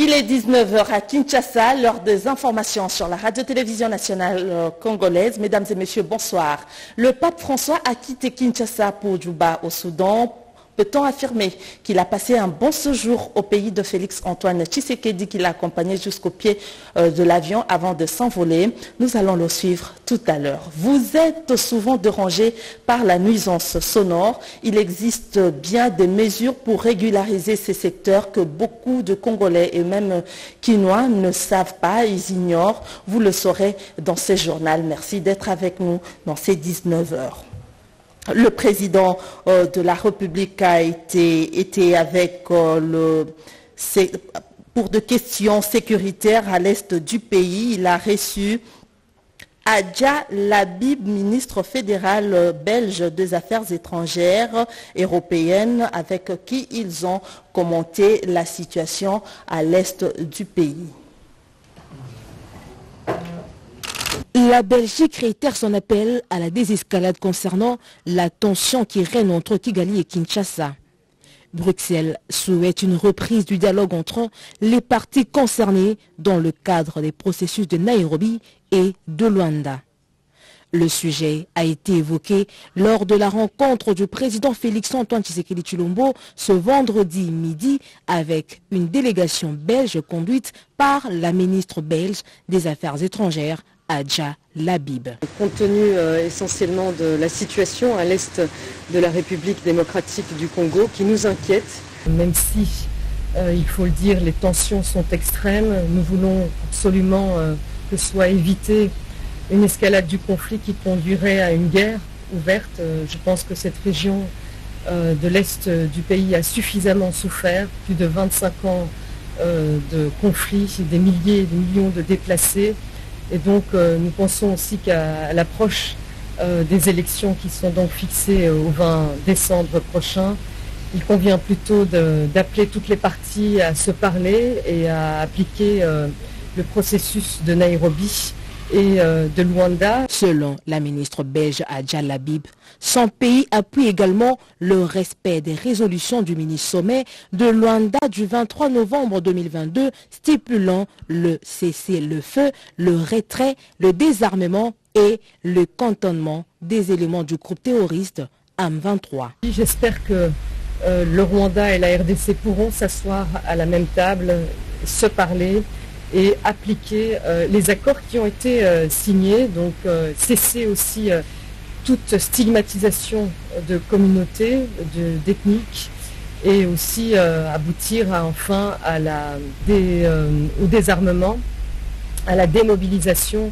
Il est 19h à Kinshasa, l'heure des informations sur la radio-télévision nationale congolaise. Mesdames et messieurs, bonsoir. Le pape François a quitté Kinshasa pour Djouba au Soudan. Peut-on affirmer qu'il a passé un bon séjour au pays de Félix-Antoine Tshisekedi qui l'a accompagné jusqu'au pied de l'avion avant de s'envoler? Nous allons le suivre tout à l'heure. Vous êtes souvent dérangé par la nuisance sonore. Il existe bien des mesures pour régulariser ces secteurs que beaucoup de Congolais et même Quinois ne savent pas, ils ignorent. Vous le saurez dans ce journal. Merci d'être avec nous dans ces 19 heures. Le président de la République a été avec pour des questions sécuritaires à l'est du pays. Il a reçu Adja Labib, ministre fédéral belge des Affaires étrangères européennes, avec qui ils ont commenté la situation à l'est du pays. La Belgique réitère son appel à la désescalade concernant la tension qui règne entre Kigali et Kinshasa. Bruxelles souhaite une reprise du dialogue entre les parties concernées dans le cadre des processus de Nairobi et de Luanda. Le sujet a été évoqué lors de la rencontre du président Félix-Antoine Tshisekedi Tshilombo ce vendredi midi avec une délégation belge conduite par la ministre belge des Affaires étrangères, Adja Labib. Compte tenu essentiellement de la situation à l'est de la République démocratique du Congo qui nous inquiète, même si, il faut le dire, les tensions sont extrêmes, nous voulons absolument que soit évitée une escalade du conflit qui conduirait à une guerre ouverte. Je pense que cette région de l'est du pays a suffisamment souffert, plus de 25 ans de conflits, des milliers et des millions de déplacés. Et donc nous pensons aussi qu'à l'approche des élections qui sont donc fixées au 20 décembre prochain, il convient plutôt d'appeler toutes les parties à se parler et à appliquer le processus de Nairobi et de Luanda. Selon la ministre belge Adja Labib, son pays appuie également le respect des résolutions du mini-sommet de Luanda du 23 novembre 2022 stipulant le cessez-le-feu, le retrait, le désarmement et le cantonnement des éléments du groupe terroriste M23. J'espère que le Rwanda et la RDC pourront s'asseoir à la même table, se parler et appliquer les accords qui ont été signés, donc cesser aussi toute stigmatisation de communautés, d'ethniques, et aussi aboutir enfin au désarmement, à la démobilisation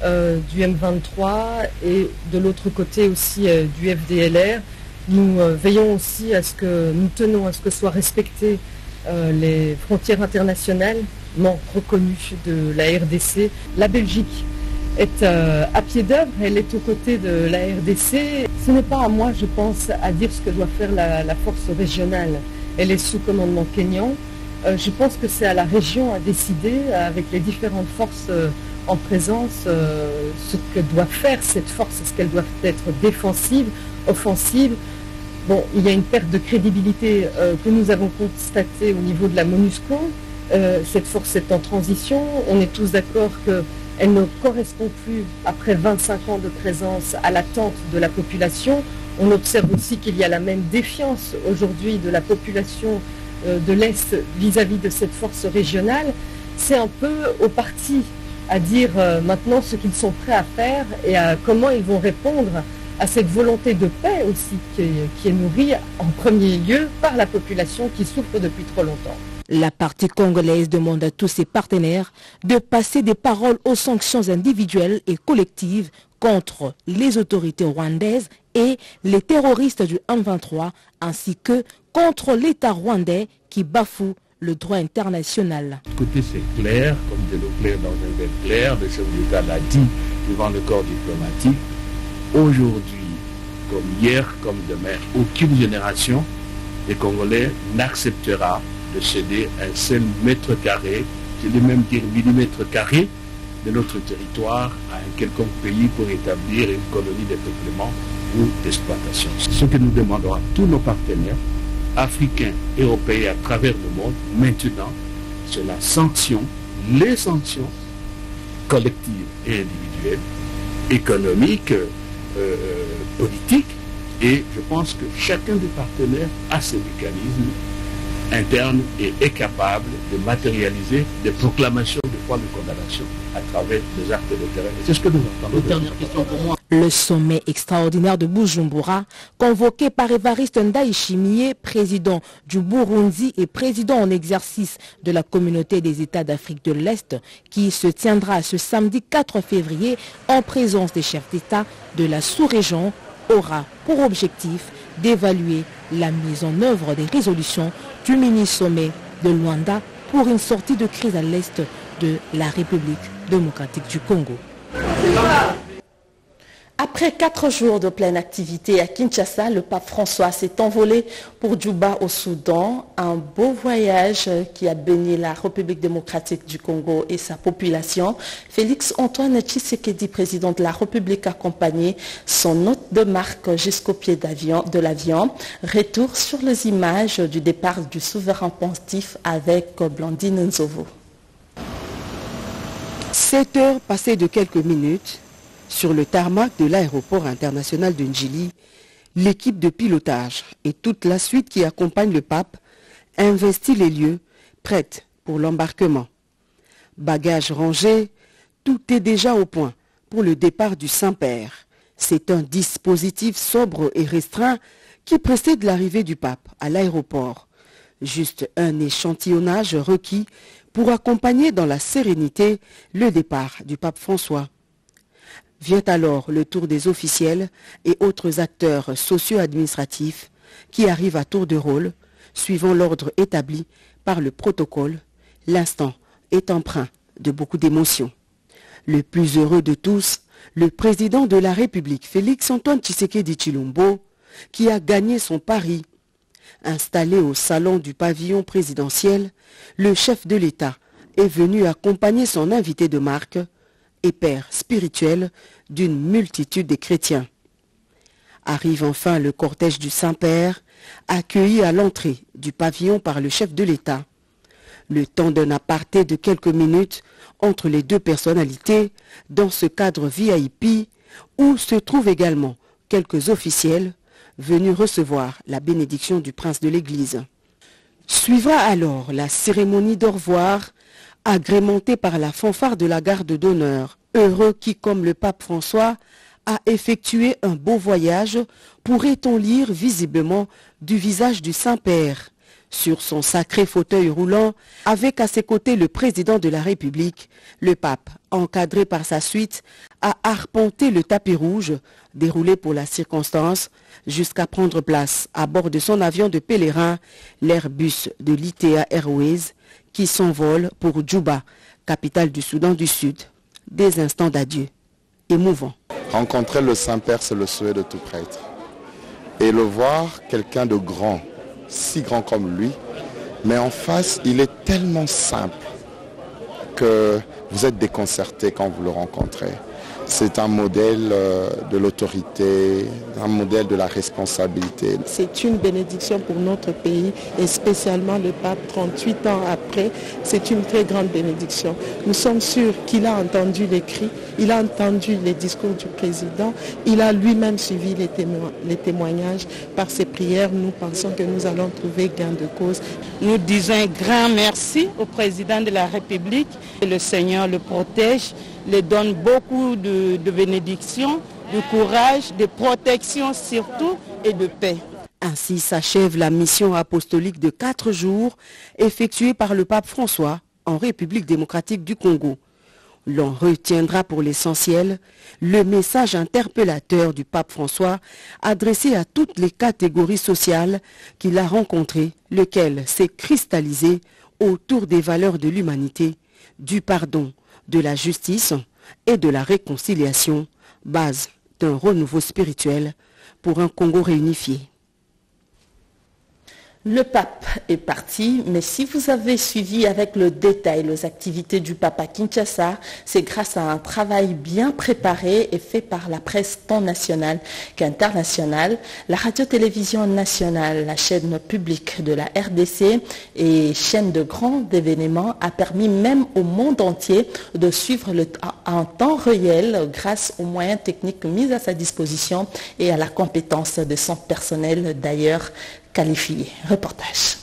du M23 et de l'autre côté aussi du FDLR. Nous veillons aussi nous tenons à ce que soient respectées les frontières internationales reconnues de la RDC. La Belgique est à pied d'œuvre, elle est aux côtés de la RDC. Ce n'est pas à moi, je pense, à dire ce que doit faire la force régionale. Elle est sous commandement kényan. Je pense que c'est à la région à décider, avec les différentes forces en présence, ce que doit faire cette force. Est-ce qu'elle doit être défensive, offensive? Bon, il y a une perte de crédibilité que nous avons constatée au niveau de la MONUSCO. Cette force est en transition. On est tous d'accord qu'elle ne correspond plus, après 25 ans de présence, à l'attente de la population. On observe aussi qu'il y a la même défiance aujourd'hui de la population de l'Est vis-à-vis de cette force régionale. C'est un peu aux partis à dire maintenant ce qu'ils sont prêts à faire et à comment ils vont répondre à cette volonté de paix aussi qui est nourrie en premier lieu par la population qui souffre depuis trop longtemps. La partie congolaise demande à tous ses partenaires de passer des paroles aux sanctions individuelles et collectives contre les autorités rwandaises et les terroristes du M23, ainsi que contre l'État rwandais qui bafoue le droit international. Côté c'est clair, comme de l'eau claire dans un verre clair, le chef d'État l'a dit devant le corps diplomatique. Aujourd'hui, comme hier, comme demain, aucune génération des Congolais n'acceptera de céder un seul mètre carré, je vais même dire millimètre carré, de notre territoire à un quelconque pays pour établir une colonie de peuplement ou d'exploitation. Ce que nous demandons à tous nos partenaires, africains, européens à travers le monde, maintenant, sur la sanction, les sanctions collectives et individuelles, économiques, politiques, et je pense que chacun des partenaires a ses mécanismes internes et est capable de matérialiser des proclamations de foi de condamnation à travers des actes de terrain. C'est ce que nous entendons. Dernière question pour moi. Le sommet extraordinaire de Bujumbura, convoqué par Évariste Ndayishimiye, président du Burundi et président en exercice de la Communauté des États d'Afrique de l'Est, qui se tiendra ce samedi 4 février en présence des chefs d'État de la sous-région, aura pour objectif d'évaluer la mise en œuvre des résolutions du mini-sommet de Luanda pour une sortie de crise à l'est de la République démocratique du Congo. Après 4 jours de pleine activité à Kinshasa, le pape François s'est envolé pour Djouba au Soudan. Un beau voyage qui a béni la République démocratique du Congo et sa population. Félix Antoine Tshisekedi, président de la République, accompagné son hôte de marque jusqu'au pied de l'avion. Retour sur les images du départ du souverain pontife avec Blandine Nzovo. 7 heures passées de quelques minutes. Sur le tarmac de l'aéroport international de Njili, l'équipe de pilotage et toute la suite qui accompagne le pape investit les lieux, prête pour l'embarquement. Bagages rangés, tout est déjà au point pour le départ du Saint-Père. C'est un dispositif sobre et restreint qui précède l'arrivée du pape à l'aéroport. Juste un échantillonnage requis pour accompagner dans la sérénité le départ du pape François. Vient alors le tour des officiels et autres acteurs socio-administratifs qui arrivent à tour de rôle, suivant l'ordre établi par le protocole. L'instant est empreint de beaucoup d'émotions. Le plus heureux de tous, le président de la République, Félix Antoine Tshisekedi Tshilombo, qui a gagné son pari. Installé au salon du pavillon présidentiel, le chef de l'État est venu accompagner son invité de marque, et père spirituel d'une multitude de chrétiens. Arrive enfin le cortège du Saint-Père, accueilli à l'entrée du pavillon par le chef de l'État. Le temps d'un aparté de quelques minutes entre les deux personnalités dans ce cadre VIP où se trouvent également quelques officiels venus recevoir la bénédiction du prince de l'Église. Suivra alors la cérémonie d'au revoir agrémenté par la fanfare de la garde d'honneur, heureux qui, comme le pape François, a effectué un beau voyage, pourrait-on lire visiblement du visage du Saint-Père. Sur son sacré fauteuil roulant, avec à ses côtés le président de la République, le pape, encadré par sa suite, a arpenté le tapis rouge, déroulé pour la circonstance, jusqu'à prendre place à bord de son avion de pèlerin, l'Airbus de l'ITA Airways, qui s'envole pour Djouba, capitale du Soudan du Sud. Des instants d'adieu émouvants. Rencontrer le Saint-Père, c'est le souhait de tout prêtre. Et le voir, quelqu'un de grand, si grand comme lui, mais en face, il est tellement simple que vous êtes déconcerté quand vous le rencontrez. C'est un modèle de l'autorité, un modèle de la responsabilité. C'est une bénédiction pour notre pays et spécialement le pape 38 ans après. C'est une très grande bénédiction. Nous sommes sûrs qu'il a entendu les cris, il a entendu les discours du président, il a lui-même suivi les témoignages. Par ses prières, nous pensons que nous allons trouver gain de cause. Nous disons un grand merci au président de la République. Le Seigneur le protège, le donne beaucoup de bénédictions, de courage, de protection surtout et de paix. Ainsi s'achève la mission apostolique de 4 jours effectuée par le pape François en République démocratique du Congo. L'on retiendra pour l'essentiel le message interpellateur du pape François adressé à toutes les catégories sociales qu'il a rencontrées, lequel s'est cristallisé autour des valeurs de l'humanité, du pardon, de la justice et de la réconciliation, base d'un renouveau spirituel pour un Congo réunifié. Le pape est parti, mais si vous avez suivi avec le détail les activités du pape à Kinshasa, c'est grâce à un travail bien préparé et fait par la presse tant nationale qu'internationale. La radio-télévision nationale, la chaîne publique de la RDC et chaîne de grands événements a permis même au monde entier de suivre en temps réel grâce aux moyens techniques mis à sa disposition et à la compétence de son personnel d'ailleurs qualifié. Reportage.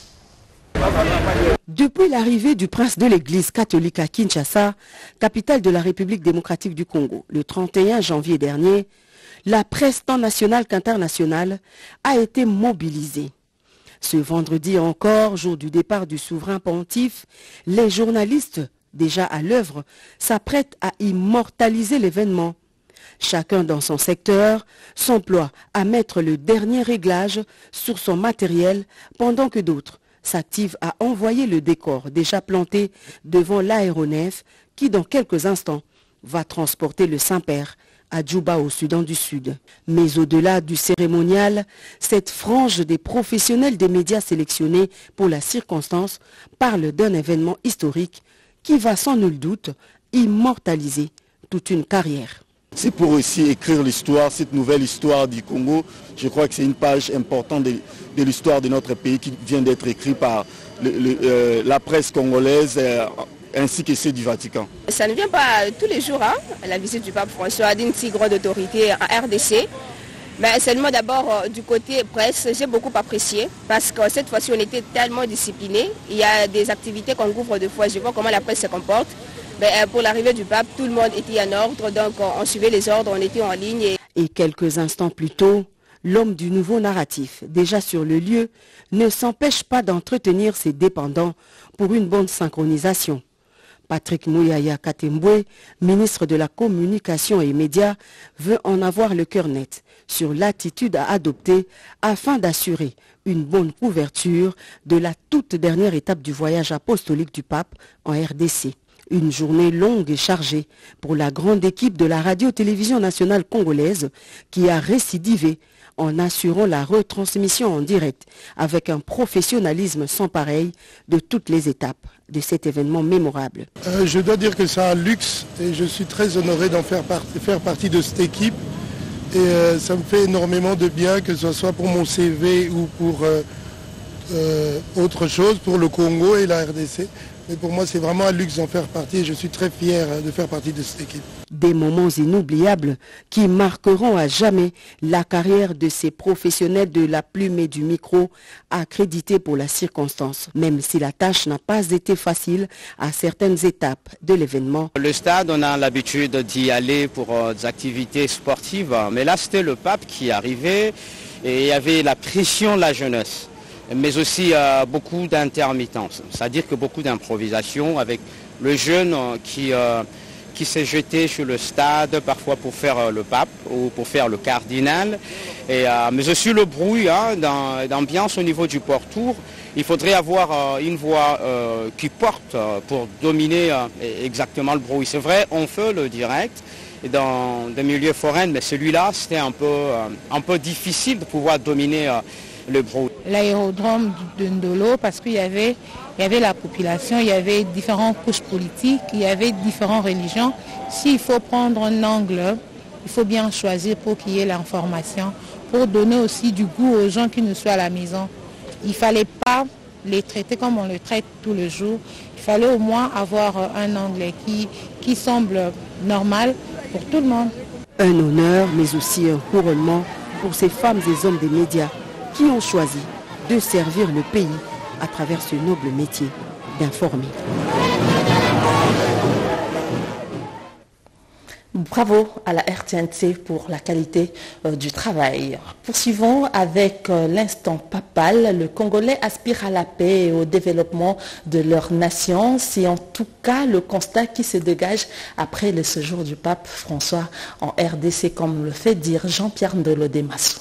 Depuis l'arrivée du prince de l'église catholique à Kinshasa, capitale de la République démocratique du Congo, le 31 janvier dernier, la presse tant nationale qu'internationale a été mobilisée. Ce vendredi encore, jour du départ du souverain pontife, les journalistes, déjà à l'œuvre, s'apprêtent à immortaliser l'événement. Chacun dans son secteur s'emploie à mettre le dernier réglage sur son matériel pendant que d'autres s'activent à envoyer le décor déjà planté devant l'aéronef qui dans quelques instants va transporter le Saint-Père à Djouba au Soudan du Sud. Mais au-delà du cérémonial, cette frange des professionnels des médias sélectionnés pour la circonstance parle d'un événement historique qui va sans nul doute immortaliser toute une carrière. C'est pour aussi écrire l'histoire, cette nouvelle histoire du Congo. Je crois que c'est une page importante de l'histoire de notre pays qui vient d'être écrite par la presse congolaise ainsi que ceux du Vatican. Ça ne vient pas tous les jours, la visite du pape François d'une si grande autorité en RDC. Mais seulement d'abord du côté presse, j'ai beaucoup apprécié parce que cette fois-ci on était tellement disciplinés. Il y a des activités qu'on couvre deux fois, je vois comment la presse se comporte. Mais pour l'arrivée du pape, tout le monde était en ordre, donc on suivait les ordres, on était en ligne. Et quelques instants plus tôt, l'homme du nouveau narratif, déjà sur le lieu, ne s'empêche pas d'entretenir ses dépendants pour une bonne synchronisation. Patrick Mouyaya Katembwe, ministre de la Communication et Médias, veut en avoir le cœur net sur l'attitude à adopter afin d'assurer une bonne couverture de la toute dernière étape du voyage apostolique du pape en RDC. Une journée longue et chargée pour la grande équipe de la radio-télévision nationale congolaise qui a récidivé en assurant la retransmission en direct avec un professionnalisme sans pareil de toutes les étapes de cet événement mémorable. Je dois dire que c'est un luxe et je suis très honoré d'en faire partie de cette équipe et ça me fait énormément de bien que ce soit pour mon CV ou pour autre chose, pour le Congo et la RDC. Mais pour moi, c'est vraiment un luxe d'en faire partie et je suis très fier de faire partie de cette équipe. Des moments inoubliables qui marqueront à jamais la carrière de ces professionnels de la plume et du micro accrédités pour la circonstance, même si la tâche n'a pas été facile à certaines étapes de l'événement. Le stade, on a l'habitude d'y aller pour des activités sportives, mais là c'était le pape qui arrivait et il y avait la pression de la jeunesse, mais aussi beaucoup d'intermittence, c'est-à-dire que beaucoup d'improvisation avec le jeune qui s'est jeté sur le stade parfois pour faire le pape ou pour faire le cardinal, mais aussi le bruit d'ambiance au niveau du pourtour. Il faudrait avoir une voix qui porte pour dominer exactement le bruit. C'est vrai, on fait le direct dans des milieux forains, mais celui-là c'était un peu difficile de pouvoir dominer le bruit. L'aérodrome de Ndolo, parce qu'il y avait la population, il y avait différentes couches politiques, il y avait différentes religions. S'il faut prendre un angle, il faut bien choisir pour qu'il y ait l'information, pour donner aussi du goût aux gens qui nous sont à la maison. Il ne fallait pas les traiter comme on le traite tous les jours. Il fallait au moins avoir un angle qui semble normal pour tout le monde. Un honneur, mais aussi un couronnement pour ces femmes et hommes des médias qui ont choisi de servir le pays à travers ce noble métier d'informer. Bravo à la RTNC pour la qualité du travail. Poursuivons avec l'instant papal. Le Congolais aspire à la paix et au développement de leur nation. C'est en tout cas le constat qui se dégage après le séjour du pape François en RDC, comme le fait dire Jean-Pierre Ndolo Demasso.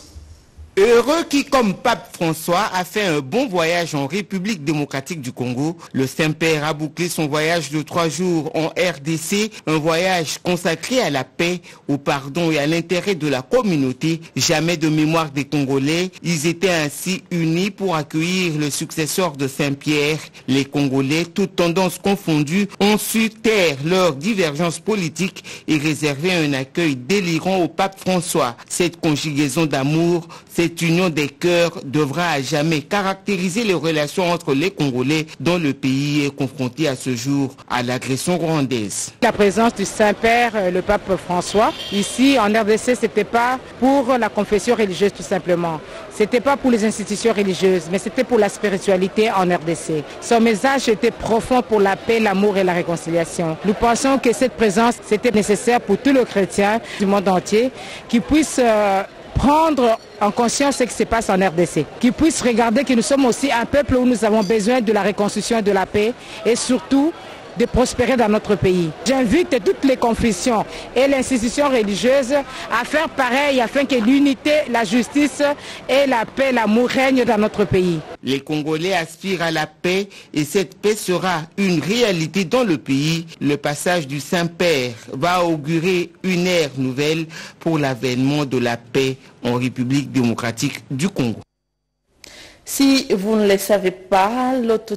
Heureux qui, comme Pape François, a fait un bon voyage en République démocratique du Congo, le Saint-Père a bouclé son voyage de 3 jours en RDC, un voyage consacré à la paix, au pardon et à l'intérêt de la communauté. Jamais de mémoire des Congolais, ils étaient ainsi unis pour accueillir le successeur de Saint-Pierre. Les Congolais, toutes tendances confondues, ont su taire leurs divergences politiques et réserver un accueil délirant au Pape François. Cette conjugaison d'amour, cette union des cœurs devra à jamais caractériser les relations entre les Congolais dont le pays est confronté à ce jour à l'agression rwandaise. La présence du Saint-Père, le Pape François, ici en RDC, c'était pas pour la confession religieuse tout simplement. C'était pas pour les institutions religieuses, mais c'était pour la spiritualité en RDC. Son message était profond pour la paix, l'amour et la réconciliation. Nous pensons que cette présence, c'était nécessaire pour tous les chrétiens du monde entier qui puissent prendre en conscience ce qui se passe en RDC, qu'ils puissent regarder que nous sommes aussi un peuple où nous avons besoin de la réconciliation et de la paix et surtout de prospérer dans notre pays. J'invite toutes les confessions et les institutions religieuses à faire pareil afin que l'unité, la justice et la paix, l'amour règnent dans notre pays. Les Congolais aspirent à la paix et cette paix sera une réalité dans le pays. Le passage du Saint-Père va augurer une ère nouvelle pour l'avènement de la paix en République démocratique du Congo. Si vous ne le savez pas, la haute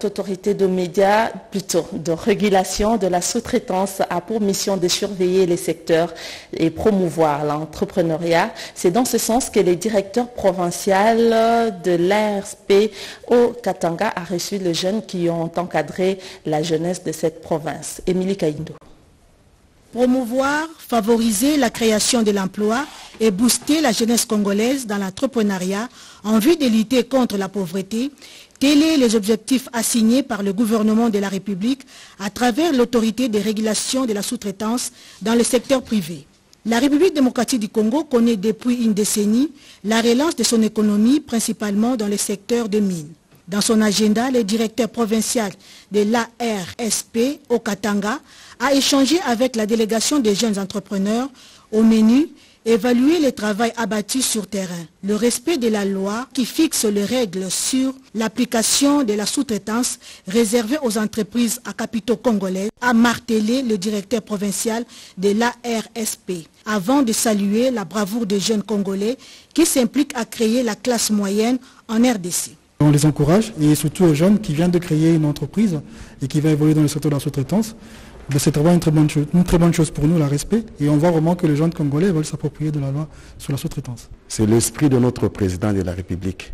autorité de médias, plutôt de régulation de la sous-traitance, a pour mission de surveiller les secteurs et promouvoir l'entrepreneuriat. C'est dans ce sens que le directeur provincial de l'ARSP au Katanga a reçu les jeunes qui ont encadré la jeunesse de cette province. Émilie Kaindo. Promouvoir, favoriser la création de l'emploi et booster la jeunesse congolaise dans l'entrepreneuriat en vue de lutter contre la pauvreté, tels sont les objectifs assignés par le gouvernement de la République à travers l'autorité de régulation de la sous-traitance dans le secteur privé. La République démocratique du Congo connaît depuis une décennie la relance de son économie, principalement dans le secteur des mines. Dans son agenda, le directeur provincial de l'ARSP au Katanga a échangé avec la délégation des jeunes entrepreneurs au menu évaluer le travail abattu sur terrain, le respect de la loi qui fixe les règles sur l'application de la sous-traitance réservée aux entreprises à capitaux congolais, a martelé le directeur provincial de l'ARSP, avant de saluer la bravoure des jeunes Congolais qui s'impliquent à créer la classe moyenne en RDC. On les encourage, et surtout aux jeunes qui viennent de créer une entreprise et qui va évoluer dans le secteur de la sous-traitance. C'est vraiment une très bonne chose pour nous, la respect, et on voit vraiment que les jeunes Congolais veulent s'approprier de la loi sur la sous-traitance. C'est l'esprit de notre président de la République,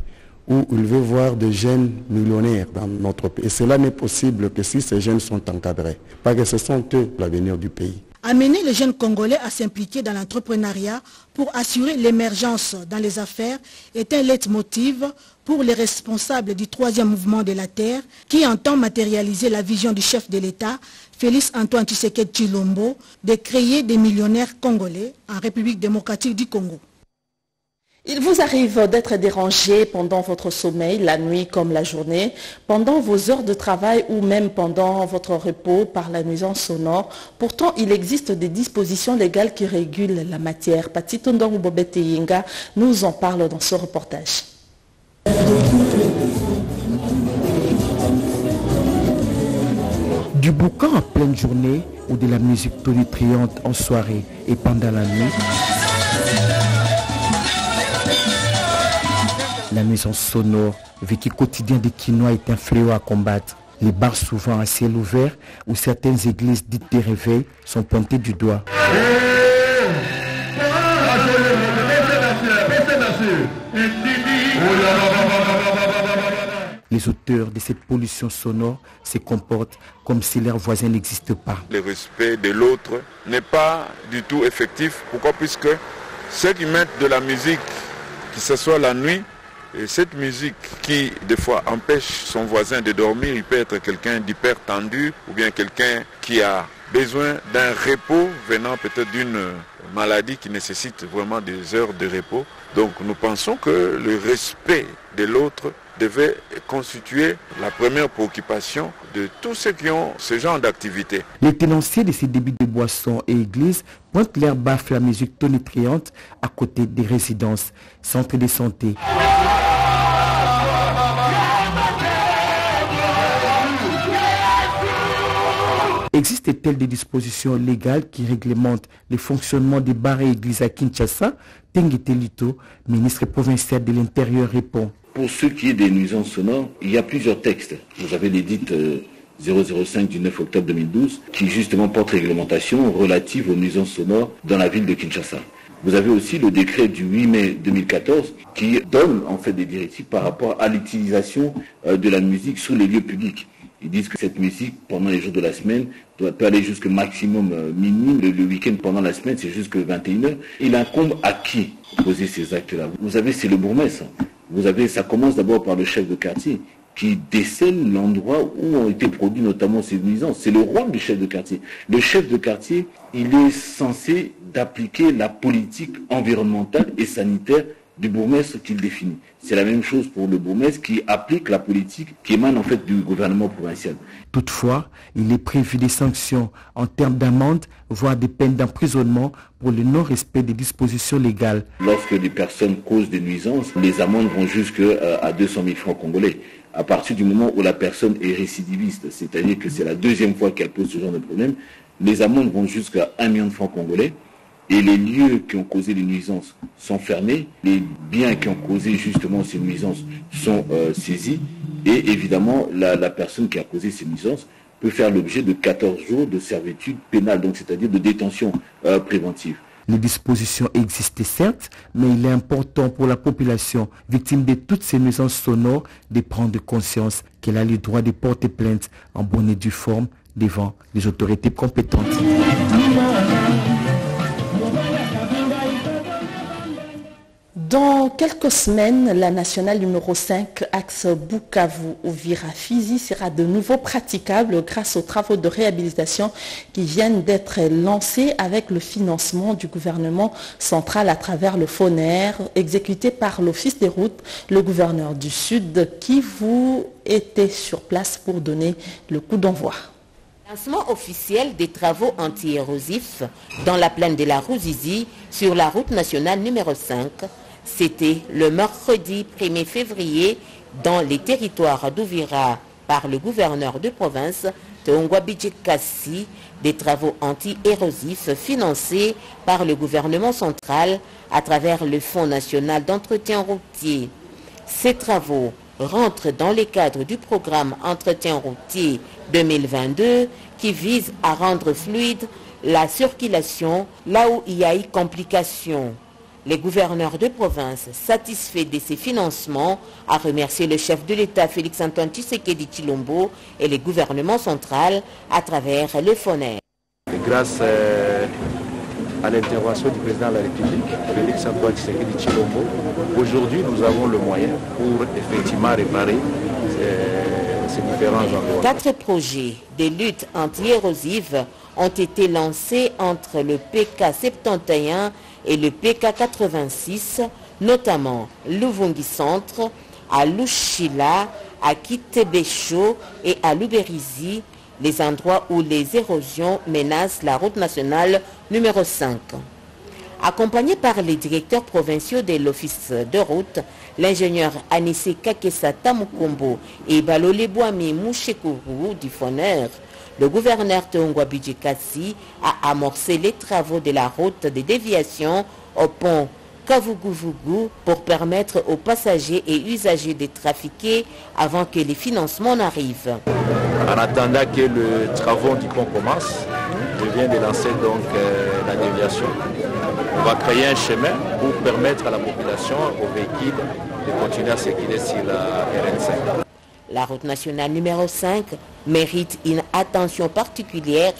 où il veut voir des jeunes millionnaires dans notre pays. Et cela n'est possible que si ces jeunes sont encadrés, parce que ce sont eux l'avenir du pays. Amener les jeunes Congolais à s'impliquer dans l'entrepreneuriat pour assurer l'émergence dans les affaires est un leitmotiv pour les responsables du 3e mouvement de la Terre qui entend matérialiser la vision du chef de l'État, Félix Antoine Tshisekedi Tshilombo, de créer des millionnaires congolais en République démocratique du Congo. Il vous arrive d'être dérangé pendant votre sommeil, la nuit comme la journée, pendant vos heures de travail ou même pendant votre repos par la nuisance sonore. Pourtant, il existe des dispositions légales qui régulent la matière. Patito Ndongo Bobete Yinga nous en parle dans ce reportage. Du boucan en pleine journée ou de la musique tonitruante en soirée et pendant la nuit, la nuisance sonore, vécu quotidien des Kinois, est un fléau à combattre. Les bars souvent à ciel ouvert ou certaines églises dites de réveil sont pointées du doigt. Les auteurs de cette pollution sonore se comportent comme si leurs voisins n'existent pas. Le respect de l'autre n'est pas du tout effectif. Pourquoi? Puisque ceux qui mettent de la musique, que ce soit la nuit, et cette musique qui, des fois, empêche son voisin de dormir, il peut être quelqu'un d'hyper tendu ou bien quelqu'un qui a besoin d'un repos venant peut-être d'une maladie qui nécessite vraiment des heures de repos. Donc nous pensons que le respect de l'autre devait constituer la première préoccupation de tous ceux qui ont ce genre d'activité. Les tenanciers de ces débits de boissons et églises pointent leur baffe la musique tonitruante à côté des résidences, centres de santé. Existe-t-il des dispositions légales qui réglementent le fonctionnement des bars et églises à Kinshasa? Tengue Lito, ministre provincial de l'Intérieur, répond. Pour ce qui est des nuisances sonores, il y a plusieurs textes. Vous avez l'édit 005 du 9 octobre 2012 qui justement porte réglementation relative aux nuisances sonores dans la ville de Kinshasa. Vous avez aussi le décret du 8 mai 2014 qui donne en fait des directives par rapport à l'utilisation de la musique sur les lieux publics. Ils disent que cette musique, pendant les jours de la semaine, peut aller jusqu'au maximum minimum. Le week-end, pendant la semaine, c'est jusqu'à 21h. Il incombe à qui poser ces actes-là? Vous avez, c'est le bourgmestre. Vous avez, ça commence d'abord par le chef de quartier qui décèle l'endroit où ont été produits notamment ces nuisances. C'est le rôle du chef de quartier. Le chef de quartier, il est censé d'appliquer la politique environnementale et sanitaire du bourgmestre qu'il définit. C'est la même chose pour le bourgmestre qui applique la politique qui émane en fait du gouvernement provincial. Toutefois, il est prévu des sanctions en termes d'amende, voire des peines d'emprisonnement pour le non-respect des dispositions légales. Lorsque des personnes causent des nuisances, les amendes vont jusqu'à 200 000 francs congolais. À partir du moment où la personne est récidiviste, c'est-à-dire que c'est la deuxième fois qu'elle pose ce genre de problème, les amendes vont jusqu'à 1 million de francs congolais. Et les lieux qui ont causé les nuisances sont fermés, les biens qui ont causé justement ces nuisances sont saisis, et évidemment la personne qui a causé ces nuisances peut faire l'objet de 14 jours de servitude pénale, donc c'est-à-dire de détention préventive. Les dispositions existent certes, mais il est important pour la population victime de toutes ces nuisances sonores de prendre conscience qu'elle a le droit de porter plainte en bonne et due forme devant les autorités compétentes. Dans quelques semaines, la nationale numéro 5, axe Bukavu-Uvira-Fizi, sera de nouveau praticable grâce aux travaux de réhabilitation qui viennent d'être lancés avec le financement du gouvernement central à travers le FONER, exécuté par l'Office des routes, le gouverneur du Sud, qui vous était sur place pour donner le coup d'envoi. Lancement officiel des travaux anti-érosifs dans la plaine de la Ruzizi sur la route nationale numéro 5. C'était le mercredi 1er février dans les territoires d'Uvira par le gouverneur de province Teongwa Bijekassi, des travaux anti-érosifs financés par le gouvernement central à travers le Fonds national d'entretien routier. Ces travaux rentrent dans le cadre du programme Entretien routier 2022 qui vise à rendre fluide la circulation là où il y a eu complications. Les gouverneurs de province, satisfaits de ces financements, a remercié le chef de l'État Félix-Antoine Tshisekedi Tshilombo et le gouvernement central à travers le FONER. Grâce à l'intervention du président de la République, Félix-Antoine Tshisekedi Tshilombo, aujourd'hui nous avons le moyen pour effectivement réparer ces différents endroits. 4 projets de lutte anti-érosive ont été lancés entre le PK 71 et le PK 86, notamment Luvungi Centre, à Lushila, à Kitebesho et à Luberizi, les endroits où les érosions menacent la route nationale numéro 5. Accompagné par les directeurs provinciaux de l'office de route, l'ingénieur Anissé Kakessa Tamukombo et Balole Boami Mouchekourou du FONER, le gouverneur Teongwa Bijekassi a amorcé les travaux de la route de déviation au pont Kavuguvugu pour permettre aux passagers et usagers de trafiquer avant que les financements n'arrivent. En attendant que le travaux du pont commence, je viens de lancer donc la déviation. On va créer un chemin pour permettre à la population, aux véhicules, de continuer à circuler sur la RN5. La route nationale numéro 5 mérite une attention particulière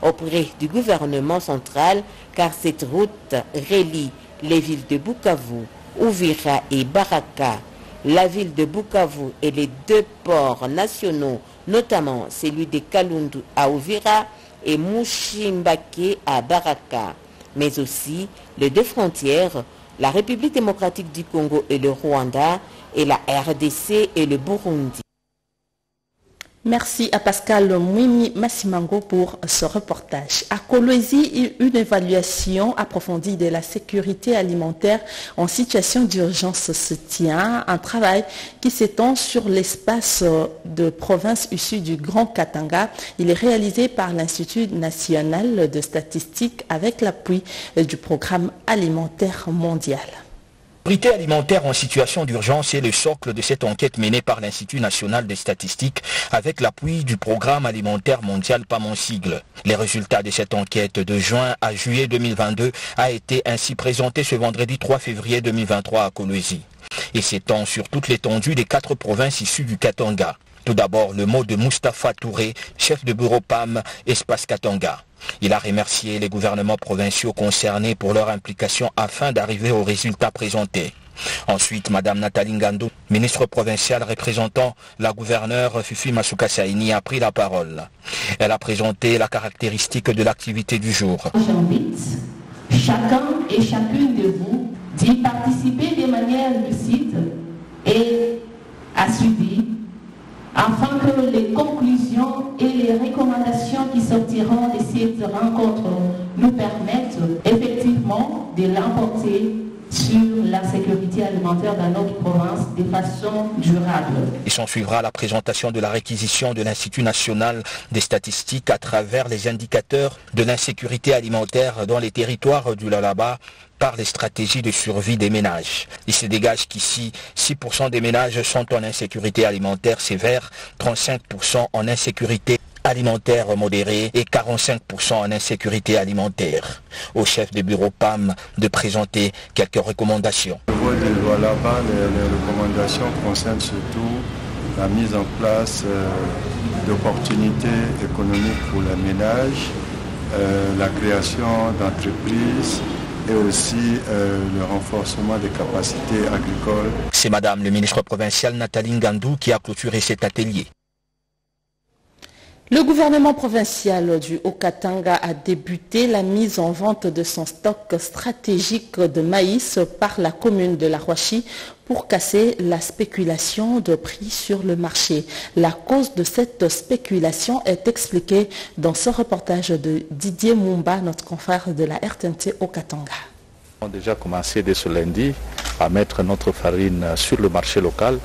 auprès du gouvernement central car cette route relie les villes de Bukavu, Uvira et Baraka. La ville de Bukavu et les 2 ports nationaux, notamment celui de Kalundu à Uvira et Mushimbake à Baraka, mais aussi les 2 frontières, la République démocratique du Congo et le Rwanda, et la RDC et le Burundi. Merci à Pascal Mwimi Massimango pour ce reportage. À Kolwezi, une évaluation approfondie de la sécurité alimentaire en situation d'urgence se tient. Un travail qui s'étend sur l'espace de provinces issues du Grand Katanga. Il est réalisé par l'Institut national de statistique avec l'appui du Programme alimentaire mondial. La sécurité alimentaire en situation d'urgence est le socle de cette enquête menée par l'Institut national des statistiques avec l'appui du Programme alimentaire mondial, pas mon sigle. Les résultats de cette enquête de juin à juillet 2022 a été ainsi présenté ce vendredi 3 février 2023 à Kolwezi et s'étend sur toute l'étendue des 4 provinces issues du Katanga. Tout d'abord, le mot de Moustapha Touré, chef de bureau PAM, Espace Katanga. Il a remercié les gouvernements provinciaux concernés pour leur implication afin d'arriver aux résultats présentés. Ensuite, Mme Nathalie Ngandou, ministre provinciale représentant la gouverneure Fifi Masuka Saini, a pris la parole. Elle a présenté la caractéristique de l'activité du jour. J'invite chacun et chacune de vous d'y participer de manière lucide et assidue, afin que les conclusions et les recommandations qui sortiront de cette rencontre nous permettent effectivement de l'emporter sur la sécurité alimentaire dans notre province de façon durable. Il s'en suivra la présentation de la réquisition de l'Institut national des statistiques à travers les indicateurs de l'insécurité alimentaire dans les territoires du Lalaba par les stratégies de survie des ménages. Il se dégage qu'ici, 6% des ménages sont en insécurité alimentaire sévère, 35% en insécurité alimentaire modérée et 45% en insécurité alimentaire. Au chef de bureau PAM de présenter quelques recommandations. Au niveau de Lualaba, les recommandations concernent surtout la mise en place d'opportunités économiques pour les ménages, la création d'entreprises, et aussi le renforcement des capacités agricoles. C'est Madame le ministre provincial Nathalie Ngandou qui a clôturé cet atelier. Le gouvernement provincial du Haut-Katanga a débuté la mise en vente de son stock stratégique de maïs par la commune de La Roachie pour casser la spéculation de prix sur le marché. La cause de cette spéculation est expliquée dans ce reportage de Didier Mumba, notre confrère de la RTNT au Katanga. On a déjà commencé dès ce lundi à mettre notre farine sur le marché local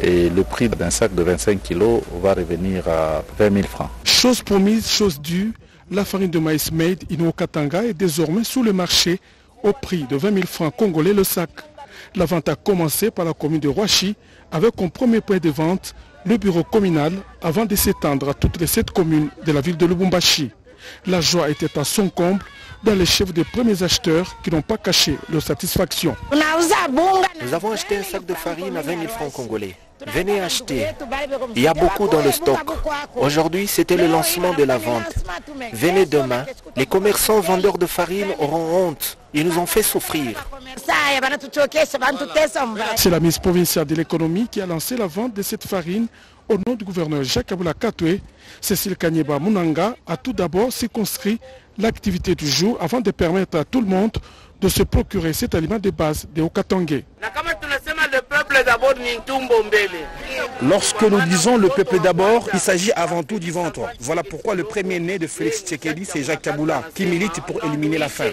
et le prix d'un sac de 25 kg va revenir à 20 000 francs. Chose promise, chose due, la farine de maïs made in Haut-Katanga est désormais sur le marché au prix de 20 000 francs congolais le sac. La vente a commencé par la commune de Roachie avec comme premier point de vente le bureau communal avant de s'étendre à toutes les 7 communes de la ville de Lubumbashi. La joie était à son comble dans les chefs des premiers acheteurs qui n'ont pas caché leur satisfaction. Nous avons acheté un sac de farine à 20 000 francs congolais. Venez acheter. Il y a beaucoup dans le stock. Aujourd'hui, c'était le lancement de la vente. Venez demain. Les commerçants vendeurs de farine auront honte. Ils nous ont fait souffrir. C'est la ministre provinciale de l'économie qui a lancé la vente de cette farine au nom du gouverneur Jacques Aboula Katoué. Cécile Kanyeba Munanga a tout d'abord circonscrit l'activité du jour avant de permettre à tout le monde de se procurer cet aliment de base des Haut-Katangais. Lorsque nous disons le peuple d'abord, il s'agit avant tout du ventre. Voilà pourquoi le premier né de Félix Tshisekedi, c'est Jacques Kaboula, qui milite pour éliminer la faim.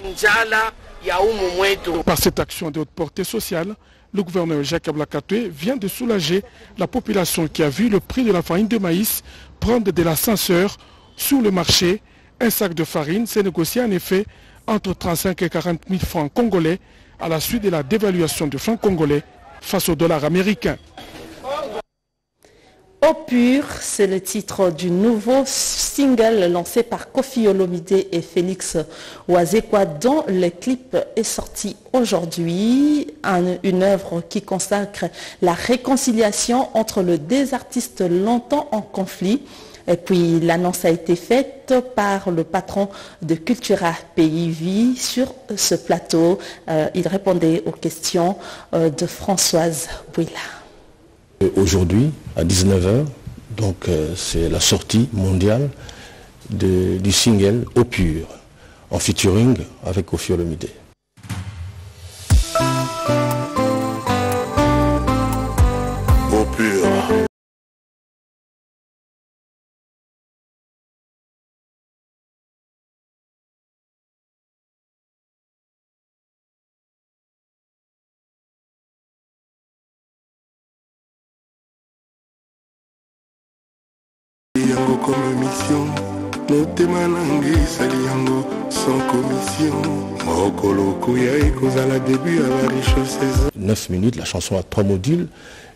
Par cette action de haute portée sociale, le gouverneur Jacques Aboula Katoué vient de soulager la population qui a vu le prix de la farine de maïs prendre de l'ascenseur sur le marché. Un sac de farine s'est négocié en effet entre 35 et 40 000 francs congolais à la suite de la dévaluation du franc congolais face au dollar américain. Au pur, c'est le titre du nouveau single lancé par Koffi Olomide et Félix Ouazekwa dont le clip est sorti aujourd'hui. Une œuvre qui consacre la réconciliation entre les deux artistes longtemps en conflit. Et puis l'annonce a été faite par le patron de Cultura Pays Vie sur ce plateau. Il répondait aux questions de Françoise Bouila. Aujourd'hui, à 19h, donc c'est la sortie mondiale du single Au pur, en featuring avec Koffi Olomide. yango comme mission. Motema nangi sali yango sans commission. Mokolo kuya ekozala début à la richesse. 9 minutes, la chanson a 3 modules,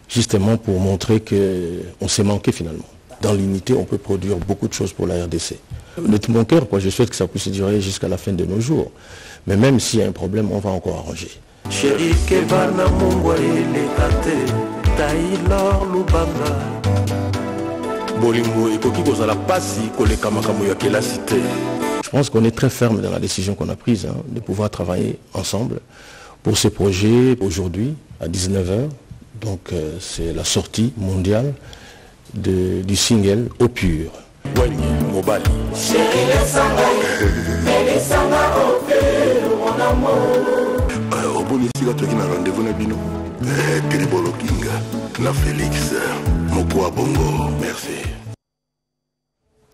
justement pour montrer qu'on s'est manqué finalement. Dans l'unité, on peut produire beaucoup de choses pour la RDC. De tout mon cœur, je souhaite que ça puisse durer jusqu'à la fin de nos jours. Mais même s'il y a un problème, on va encore arranger. Chéri Kevana Mongwele Tate, Taylor Lubanga. Bolingo ekoki kozala pasi koleka makambo ya kela cité. Je pense qu'on est très ferme dans la décision qu'on a prise de pouvoir travailler ensemble pour ce projet aujourd'hui à 19h. Donc c'est la sortie mondiale du single Au Pur. Mobali. Obonisika toki na rendez-vous na bino. Tribolo Kinga na Félix Mokwa Bongo. Merci.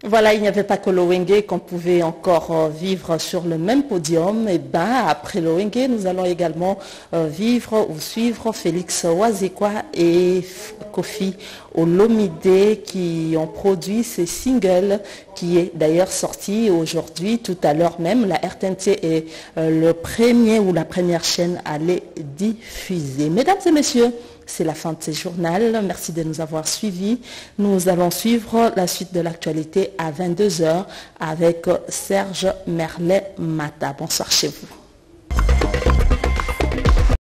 Voilà, il n'y avait pas que le Wenge qu'on pouvait encore vivre sur le même podium. Et bien, après le Wenge, nous allons également vivre ou suivre Félix Wazekwa et Kofi Olomide qui ont produit ces singles qui est d'ailleurs sorti aujourd'hui, tout à l'heure même. La RTNC est le premier ou la première chaîne à les diffuser. Mesdames et messieurs, c'est la fin de ce journal. Merci de nous avoir suivis. Nous allons suivre la suite de l'actualité à 22h avec Serge Merlet-Mata. Bonsoir chez vous.